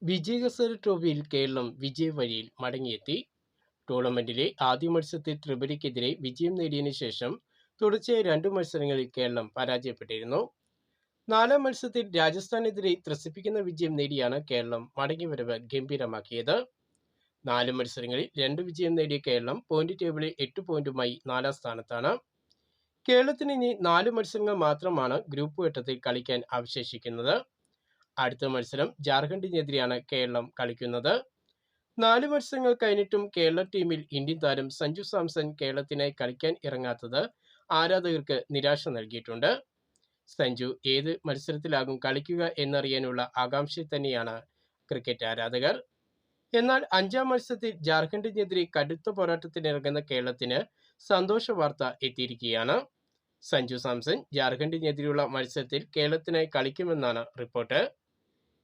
വിജയഹസരെ ട്രോഫിയിൽ കേരളം വിജയവഴിയിൽ മടങ്ങിയെത്തി. ടൂർണമെന്റിലെ ആദ്യ മത്സരത്തിൽ ത്രിപുരയ്ക്കെതിരെ വിജയം നേടിയതിനു ശേഷം തുടർച്ചയായ 2 മത്സരങ്ങളിൽ കേരളം പരാജയപ്പെട്ടിരുന്നു. 4ാം മത്സരത്തിൽ രാജസ്ഥാനെതിരെ ത്രസിപ്പിക്കുന്ന വിജയം നേടിയാണ് കേരളം മടങ്ങിവരവ് ഗംഭീരമാക്കിയത്. 4 മത്സരങ്ങളിൽ 2 വിജയം നേടിയ കേരളം പോയിന്റ് ടേബിളിൽ 8 പോയിന്റുമായി 4ാം സ്ഥാനത്താണ്. കേരളത്തിന് ഇനി 4 മത്സരങ്ങൾ മാത്രമാണ് ഗ്രൂപ്പ് ഘട്ടത്തിൽ കളിക്കാൻ അവശേഷിക്കുന്നത്. അടുത്ത മത്സരം ജാർഖണ്ഡിനെതിരെയാണ് കേരളം കളിക്കുന്നത്. 4 മത്സരങ്ങൾ കഴിഞ്ഞിട്ടും കേരള ടീമിൽ ഇന്ത്യൻ താരം സഞ്ജു സാംസൺ കേരളത്തിനായി കളിക്കാൻ ഇറങ്ങാത്തത് ആരാധകർക്ക് നിരാശ നൽകിയിട്ടുണ്ട്. സഞ്ജു ഏത് മത്സരത്തിലാകും കളിക്കുക എന്നറിയാനുള്ള ആകാംക്ഷയിൽ തന്നെയാണ് ക്രിക്കറ്റ് ആരാധകർ. എന്നാൽ 5ാം മത്സരത്തിൽ ജാർഖണ്ഡിനെതിരെ കടുത്ത പോരാട്ടത്തിനിറങ്ങുന്ന കേരളത്തിന് സന്തോഷ വാർത്ത എത്തിയിരിക്കുകയാണ്. സഞ്ജു സാംസൺ ജാർഖണ്ഡിനെതിരെയുള്ള മത്സരത്തിൽ കേരളത്തിനായി കളിക്കുമെന്നാണ് റിപ്പോർട്ട്.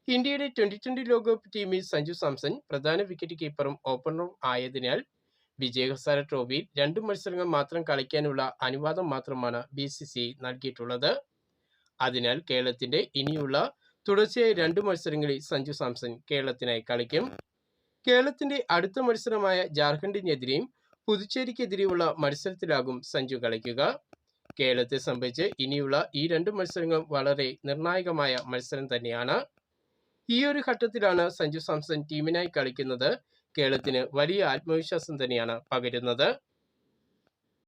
ഇന്ത്യയുടെ 2020 ലോകകപ്പ് ടീമിൽ സഞ്ജു സാംസൺ പ്രധാന വിക്കറ്റ് കീപ്പറും ഓപ്പണറും ആയതിനാൽ വിജയഹസാരെ ട്രോഫിയിൽ 2 മത്സരങ്ങൾ മാത്രം കളിക്കാനുള്ള അനുവാദം മാത്രമാണ് BCCI നൽകിയിട്ടുള്ളത്. അതിനാൽ കേരളത്തിന്റെ ഇനിയുള്ള തുടർച്ചയായ 2 മത്സരങ്ങളിൽ സഞ്ജു സാംസൺ കേരളത്തിനായി കളിക്കും. കേരളത്തിന്റെ അടുത്ത മത്സരമായ ജാർഖണ്ഡിനെതിരെയും പുതുച്ചേരിക്കെതിരെയുള്ള മത്സരത്തിലാകും സഞ്ജു കളിക്കുക. കേരളത്തെ സംബന്ധിച്ച് ഇനിയുള്ള ഈ 2 മത്സരങ്ങളും വളരെ നിർണായകമായ മത്സരം തന്നെയാണ്. ഈ ഒരു ഘട്ടത്തിലാണ് സഞ്ജു സാംസൺ ടീമിനായി കളിക്കുന്നത് കേരളത്തിന് വലിയ ആത്മവിശ്വാസം തന്നെയാണ് പകരുന്നത്.